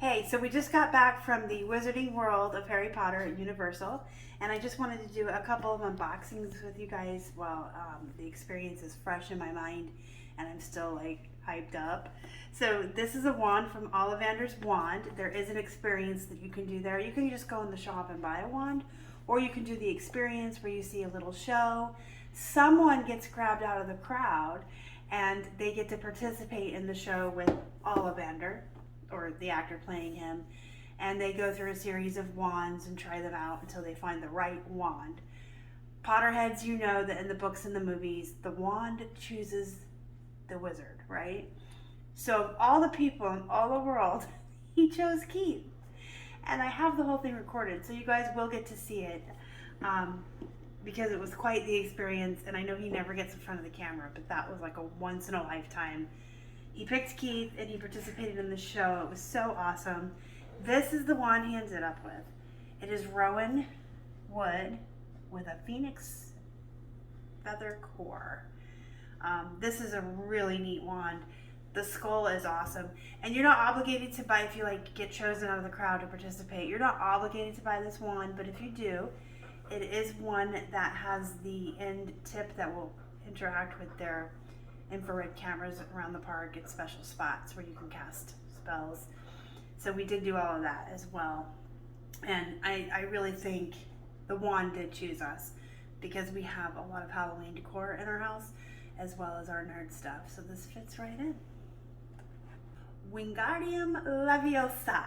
Hey, so we just got back from the Wizarding World of Harry Potter at Universal, and I just wanted to do a couple of unboxings with you guys while the experience is fresh in my mind and I'm still like hyped up. So this is a wand from Ollivander's Wand. There is an experience that you can do there. You can just go in the shop and buy a wand, or you can do the experience where you see a little show. Someone gets grabbed out of the crowd and they get to participate in the show with Ollivander, or the actor playing him, and they go through a series of wands and try them out until they find the right wand. Potterheads, you know that in the books and the movies, the wand chooses the wizard, right? So of all the people in all the world, he chose Keith. And I have the whole thing recorded, so you guys will get to see it, because it was quite the experience, and I know he never gets in front of the camera, but that was like a once in a lifetime. He picked Keith and he participated in the show. It was so awesome. This is the wand he ended up with. It is rowan wood with a phoenix feather core. This is a really neat wand. The skull is awesome. And you're not obligated to buy, if you like get chosen out of the crowd to participate, you're not obligated to buy this wand, but if you do, it is one that has the end tip that will interact with their infrared cameras around the park at special spots where you can cast spells. So we did do all of that as well. And I really think the wand did choose us because we have a lot of Halloween decor in our house as well as our nerd stuff. So this fits right in. Wingardium Leviosa.